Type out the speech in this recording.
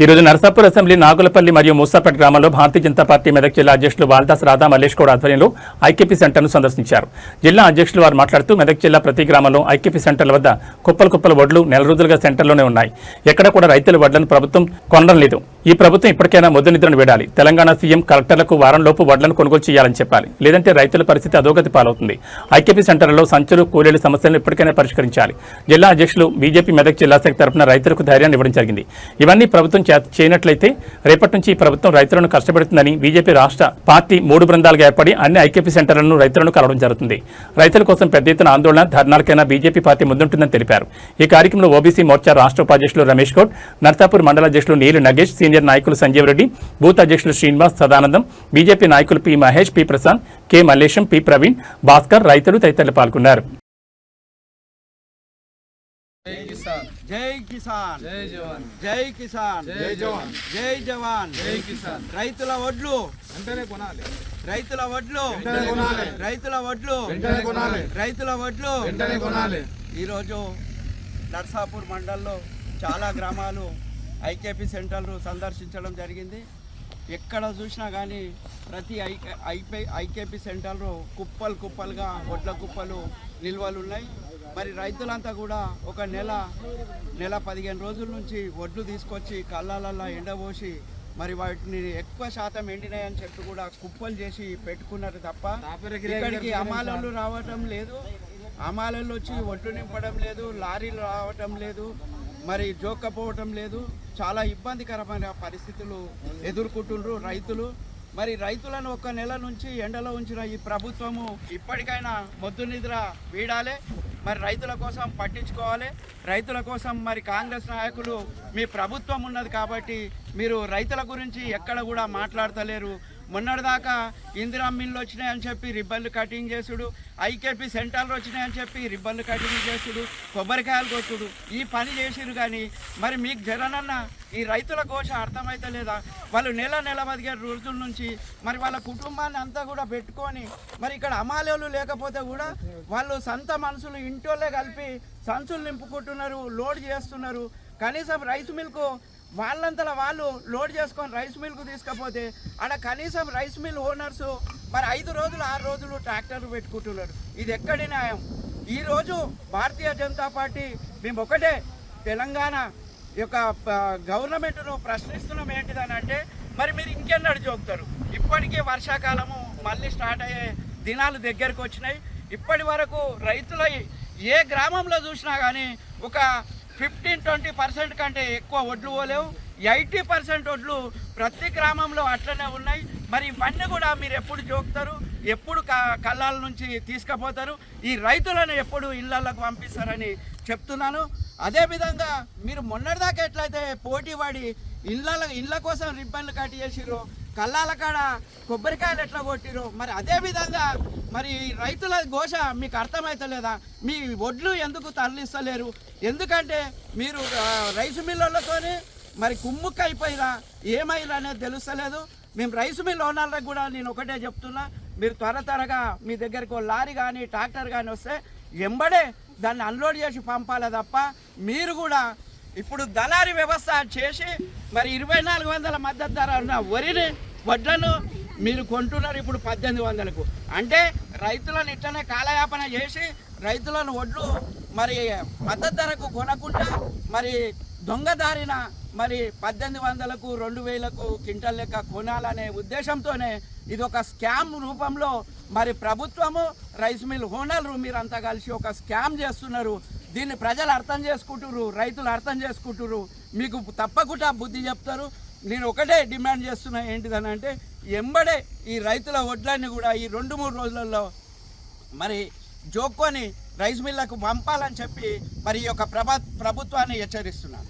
ఈరోజు నరసాపూర్ అసెంబ్లీ నాగులపల్లి మరియు మూసాపేట గ్రామంలో భారతీయ జనతా పార్టీ మెదక్ జిల్లా అధ్యక్షులు వాల్దాస్ రాధా మల్లేష్ గౌడ్ ఆధ్వర్యంలో ఐకేపీ సెంటర్ను సందర్శించారు. జిల్లా అధ్యక్షులు వారు మాట్లాడుతూ మెదక్ జిల్లా ప్రతి గ్రామంలో ఐకేపీ సెంటర్ల వద్ద కుప్పల వడ్లు నెల రోజులుగా సెంటర్లోనే ఉన్నాయి. ఎక్కడ కూడా రైతుల వడ్లను ప్రభుత్వం కొనడం లేదు. ఈ ప్రభుత్వం ఇప్పటికైనా మొద్దు నిద్రను వేడాలి. తెలంగాణ సీఎం కలెక్టర్లకు వారంలోపు వడ్లను కొనుగోలు చేయాలని చెప్పాలి. లేదంటే రైతుల పరిస్థితి అధోగతి పాలవుతుంది. ఐకేపీ సెంటర్లలో సంచులు కూలీల సమస్యలను ఇప్పటికైనా పరిష్కరించాలి. జిల్లా అధ్యక్షులు బీజేపీ మెదక్ జిల్లా శాఖ తరఫున రైతులకు ధైర్యాన్ని ఇవ్వడం జరిగింది. ఇవన్నీ ప్రభుత్వం చేయనట్లయితే రేపటి నుంచి ఈ ప్రభుత్వం రైతులను కష్టపెడుతుందని బీజేపీ రాష్ట్ర పార్టీ 3 బృందాలుగా ఏర్పడి అన్ని ఐకేపీ సెంటర్లను రైతులను కలవడం జరుగుతుంది. రైతుల కోసం పెద్ద ఎత్తున ఆందోళన ధర్నాలకైనా బీజేపీ పార్టీ ముందుంటుందని తెలిపారు. ఈ కార్యక్రమంలో ఓబీసీ మోర్చా రాష్ట్ర ఉపాధ్యక్షులు రమేష్ గౌడ్, నర్సాపూర్ మండల అధ్యక్షులు నీలి నగేష్, సీనియర్ నాయకులు సంజీవ్ రెడ్డి, బూత్ అధ్యక్షులు శ్రీనివాస్, సదానందం, బీజేపీ నాయకులు P Mahesh, P Prashanth, K Mallesham, P Praveen, Bhaskar, రైతులు తదితరులు పాల్గొన్నారు. జై కిసాన్, జై జవాన్, జై కిసాన్, జై జవాన్, జై జవాన్, జై కిసాన్. రైతుల వడ్లు వెంటనే కొనాలి, రైతుల వడ్లు వెంటనే కొనాలి, రైతుల వడ్లు వెంటనే కొనాలి, రైతుల వడ్లు వెంటనే కొనాలి. ఈరోజు నర్సాపూర్ మండలంలో చాలా గ్రామాలు ఐకేపీ సెంటర్లు సందర్శించడం జరిగింది. ఎక్కడ చూసినా కానీ ప్రతి ఐకేపీ సెంటర్లు కుప్పలుగా వడ్ల కుప్పలు నిల్వలు ఉన్నాయి. మరి రైతులంతా కూడా ఒక నెల 15 రోజుల నుంచి వడ్లు తీసుకొచ్చి కళ్ళాలల్లా ఎండబోసి మరి వాటిని ఎక్కువ శాతం ఎండినాయని చెప్పి కూడా కుప్పలు చేసి పెట్టుకున్నారు తప్ప ఇక్కడికి అమాలలు రావటం లేదు. అమాలలు వచ్చి వడ్లు నింపడం లేదు, లారీలు రావటం లేదు, మరి జోక్కపోవటం లేదు. చాలా ఇబ్బందికరమైన పరిస్థితులు ఎదుర్కొంటున్నారు రైతులు. మరి రైతులను ఒక నెల నుంచి ఎండలో ఉంచిన ఈ ప్రభుత్వము ఇప్పటికైనా మొద్దు నిద్ర వీడాలి. మరి రైతుల కోసం పట్టించుకోవాలి. రైతుల కోసం మరి కాంగ్రెస్ నాయకులు మీ ప్రభుత్వం ఉన్నది కాబట్టి మీరు రైతుల గురించి ఎక్కడ కూడా మాట్లాడతలేరు. మొన్నటిదాకా ఇందిరా మిల్లు వచ్చినాయని చెప్పి రిబ్బన్లు కటింగ్ చేసుడు, ఐకేపీ సెంటర్లు వచ్చినాయని చెప్పి రిబ్బన్లు కటింగ్ చేసుడు, కొబ్బరికాయలు కొట్టుడు, ఈ పని చేసిరు. కానీ మరి మీకు జగనన్న ఈ రైతుల ఘోష అర్థమైతలేదా? వాళ్ళు నెల 15 రోజుల నుంచి మరి వాళ్ళ కుటుంబాన్ని అంతా కూడా పెట్టుకొని మరి ఇక్కడ అమాలేలు లేకపోతే కూడా వాళ్ళు సొంత మనుషులు ఇంటోళ్ళే కలిపి సంచులు నింపుకుంటున్నారు, లోడ్ చేస్తున్నారు. కనీసం రైస్ మిల్కు వాళ్ళంతలా వాళ్ళు లోడ్ చేసుకొని రైస్ మిల్కు తీసుకపోతే ఆడ కనీసం రైస్ మిల్ ఓనర్సు మరి 5 రోజులు 6 రోజులు ట్రాక్టర్లు పెట్టుకుంటున్నారు. ఇది ఎక్కడి న్యాయం? ఈరోజు భారతీయ జనతా పార్టీ మేము ఒకటే తెలంగాణ యొక్క గవర్నమెంట్ను ప్రశ్నిస్తున్నాం. ఏంటిదని అంటే మరి మీరు ఇంకెన్నడు చూపుతారు? ఇప్పటికే వర్షాకాలము మళ్ళీ స్టార్ట్ అయ్యే దినాలు దగ్గరకు వచ్చినాయి. ఇప్పటి వరకు రైతుల ఏ గ్రామంలో చూసినా కానీ ఒక 15-20% కంటే ఎక్కువ వడ్లు పోలేవు. 80% వడ్లు ప్రతి గ్రామంలో అట్లనే ఉన్నాయి. మరి ఇవన్నీ కూడా మీరు ఎప్పుడు జోకుతారు? ఎప్పుడు కళ్ళాల నుంచి తీసుకుపోతారు? ఈ రైతులను ఎప్పుడు ఇళ్లకు పంపిస్తారని చెప్తున్నాను. అదేవిధంగా మీరు మొన్నటిదాకా ఎట్లయితే పోటీ పడి ఇళ్ళ కోసం రిబ్బన్లు కట్టి చేసిరో, కళ్ళాల కాడ కొబ్బరికాయలు ఎట్లా కొట్టిరో, మరి అదేవిధంగా మరి రైతుల ఘోష మీకు అర్థమవుతలేదా? మీ వడ్లు ఎందుకు తరలిస్తలేరు? ఎందుకంటే మీరు రైసు మిల్లులతోనే మరి కుమ్ముక్క అయిపోయిరా, ఏమైనా అనేది తెలుస్తలేదు. మేము రైసు మిల్ ఓనర్లకు కూడా నేను ఒకటే చెప్తున్నా, మీరు త్వరగా మీ దగ్గరకు లారీ కానీ ట్రాక్టర్ కానీ వస్తే ఎంబడే దాన్ని అన్లోడ్ చేసి పంపాలి తప్ప మీరు కూడా ఇప్పుడు దళారీ వ్యవస్థ చేసి మరి 2400 మద్దతు ధర ఉన్న వడ్లను మీరు కొంటున్నారు ఇప్పుడు 1800కు. అంటే రైతులను ఇట్లనే కాలయాపన చేసి రైతులను వడ్లు మరి మద్దతు ధరకు కొనకుండా మరి దొంగదారిన మరి 1800కు 2000కు క్వింటల్ లెక్క కొనాలనే ఉద్దేశంతోనే ఇది ఒక స్కామ్ రూపంలో మరి ప్రభుత్వము రైస్ మిల్ ఓనర్లు మీరంతా కలిసి ఒక స్కామ్ చేస్తున్నారు. దీన్ని ప్రజలు అర్థం చేసుకుంటున్నారు, రైతులు అర్థం చేసుకుంటున్నారు. మీకు తప్పకుండా బుద్ధి చెప్తారు. నేను ఒకటే డిమాండ్ చేస్తున్నా, ఏంటిదని అంటే ఎంబడే ఈ రైతుల వడ్లన్నీ కూడా ఈ 2-3 రోజులలో మరి జోక్కొని రైస్ మిల్లకు పంపాలని చెప్పి మరి ఈ యొక్క ప్రభుత్వాన్ని హెచ్చరిస్తున్నాను.